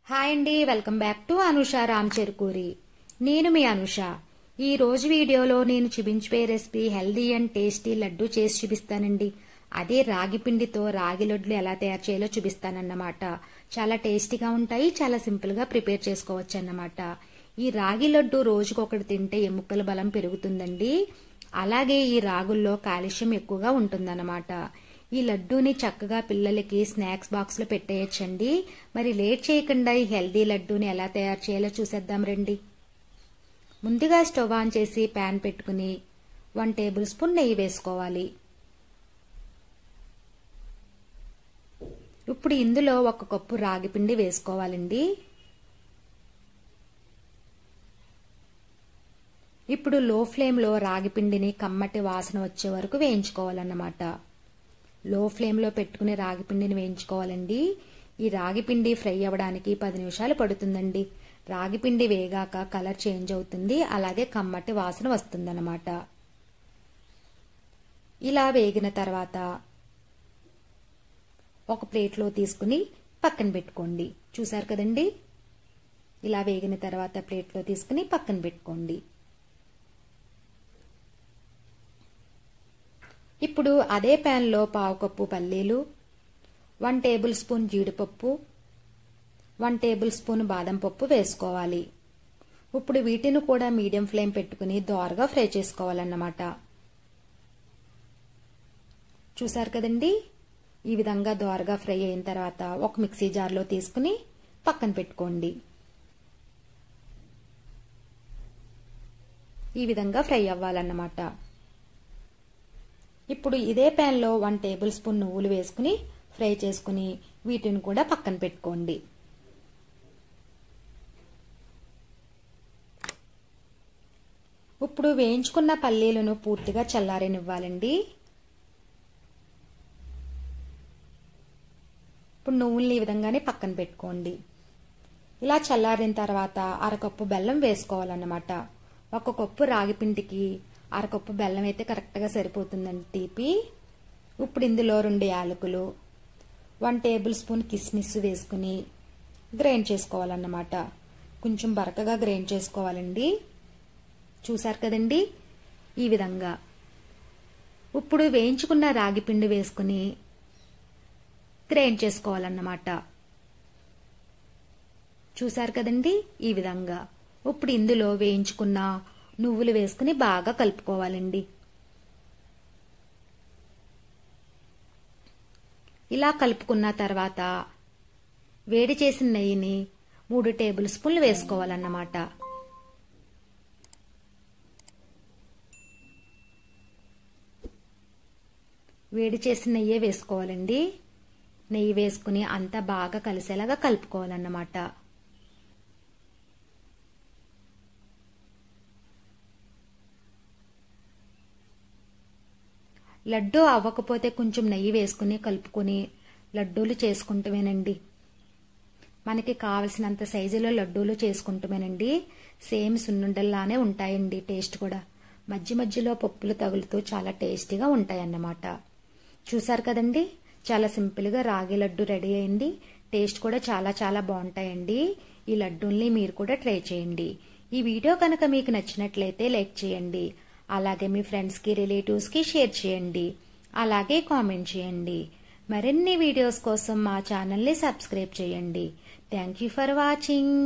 Hi అండి, welcome back to Anusha Ram Cherukuri. నేను మీ అనుష. ఈ రోజు వీడియోలో నేను చూపించే recipe healthy and tasty laddu చేసి చూపిస్తానండి. అదే రాగి పిండితో రాగి లడ్లు ఎలా తయారు చేయాలో చూపిస్తానన్నమాట. చాలా టేస్టీగా ఉంటాయి, చాలా సింపుల్ గా ప్రిపేర్ చేసుకోవచ్చు అన్నమాట. ఈ రాగి లడ్డు రోజుకొకటి తింటే ఎముకల బలం పెరుగుతుందండి. అలాగే ఈ రాగుల్లో కాల్షియం ఎక్కువగా ఉంటుందన్నమాట. ఈ లడ్డూని చక్కగా పిల్లలకి స్నాక్స్ బాక్స్ లో పెట్టేయచ్చండి. మరి లేట్ చేయకుండా ఈ హెల్దీ లడ్డూని ఎలా తయారు చేయాలో చూసేద్దాం రండి. ముందుగా స్టవ్ ఆన్ చేసి ప్యాన్ పెట్టుకుని 1 టేబుల్ స్పూన్ నెయ్యి వేసుకోవాలి. ఇప్పుడు ఇందులో 1 కప్పు రాగి పిండి వేసుకోవాలండి. ఇప్పుడు లో ఫ్లేమ్ లో రాగి పిండిని కమ్మటి వాసన వచ్చే వరకు వేయించుకోవాలన్నమాట. లో ఫ్లేమ్ లో పెట్టుకుని రాగి పిండిని వేయించుకోవాలండి. ఈ రాగి పిండి ఫ్రై అవ్వడానికి 10 నిమిషాలు పడుతుందండి. రాగి పిండి వేగాక కలర్ చేంజ్ అవుతుంది, అలాగే కమ్మటి వాసన వస్తుందన్నమాట. ఇలా వేగిన తర్వాత ఒక ప్లేట్లో తీసుకుని పక్కన పెట్టుకోండి. చూసారు కదండి, ఇలా వేగిన తర్వాత ప్లేట్లో తీసుకుని పక్కన పెట్టుకోండి. ఇప్పుడు అదే ప్యాన్ లో 1/2 కప్పు పల్లీలు, 1 టేబుల్ స్పూన్ జీడిపప్పు, 1 టేబుల్ స్పూన్ బాదం పప్పు వేసుకోవాలి. ఇప్పుడు వీటిని కూడా మీడియం ఫ్లేమ్ పెట్టుకుని దోరగా ఫ్రై చేసుకోవాలన్నమాట. చూసారు కదండి, ఈ విధంగా దోరగా ఫ్రై అయిన తర్వాత ఒక మిక్సీ జార్లో తీసుకుని పక్కన పెట్టుకోండి. ఈ విధంగా ఫ్రై అవ్వాలన్నమాట. ఇప్పుడు ఇదే ప్యాన్ లో 1 టేబుల్ స్పూన్ నువ్వులు వేసుకుని ఫ్రై చేసుకుని వీటిని కూడా పక్కన పెట్టుకోండి. ఇప్పుడు వేయించుకున్న పల్లీలను పూర్తిగా చల్లారనివ్వాలండి. ఇప్పుడు నువ్వుల్ని ఈ విధంగానే పక్కన పెట్టుకోండి. ఇలా చల్లారిన తర్వాత 1/2 కప్పు బెల్లం వేసుకోవాలన్నమాట. 1 కప్పు రాగి పిండికి 1/2 కప్పు బెల్లం అయితే కరెక్ట్గా సరిపోతుందండి తీపి. ఇప్పుడు ఇందులో 2 యాలకులు, 1 టేబుల్ స్పూన్ కిస్మిస్ వేసుకుని గ్రైండ్ చేసుకోవాలన్నమాట. కొంచెం బరకగా గ్రైండ్ చేసుకోవాలండి. చూసారు కదండి, ఈ విధంగా. ఇప్పుడు వేయించుకున్న రాగి పిండి వేసుకుని గ్రైండ్ చేసుకోవాలన్నమాట. చూసారు కదండి, ఈ విధంగా. ఇప్పుడు ఇందులో వేయించుకున్న నువ్వులు వేసుకుని బాగా కలుపుకోవాలండి. ఇలా కలుపుకున్న తర్వాత వేడి చేసిన నెయ్యిని 3 టేబుల్ స్పూన్లు వేసుకోవాలన్నమాట. వేడి చేసిన నెయ్యే వేసుకోవాలండి. నెయ్యి వేసుకుని అంతా బాగా కలిసేలాగా కలుపుకోవాలన్నమాట. లడ్డూ అవ్వకపోతే కొంచెం నెయ్యి వేసుకుని కలుపుకొని లడ్డూలు చేసుకుంటమేనండి. మనకి కావలసినంత సైజులో లడ్డూలు చేసుకుంటమేనండి. సేమ్ సున్నుండల్లానే ఉంటాయండి. టేస్ట్ కూడా మధ్య మధ్యలో పప్పులు తగులుతూ చాలా టేస్టీగా ఉంటాయన్నమాట. చూసారు కదండి, చాలా సింపుల్గా రాగి లడ్డు రెడీ అయింది. టేస్ట్ కూడా చాలా చాలా బాగుంటాయండి. ఈ లడ్డూల్ని మీరు కూడా ట్రై చేయండి. ఈ వీడియో కనుక మీకు నచ్చినట్లయితే లైక్ చేయండి. అలాగే మీ ఫ్రెండ్స్ కి, రిలేటివ్స్ కి షేర్ చేయండి. అలాగే కామెంట్ చేయండి. మరిన్ని వీడియోస్ కోసం మా ఛానల్ ని సబ్స్క్రైబ్ చేయండి. Thank you for watching.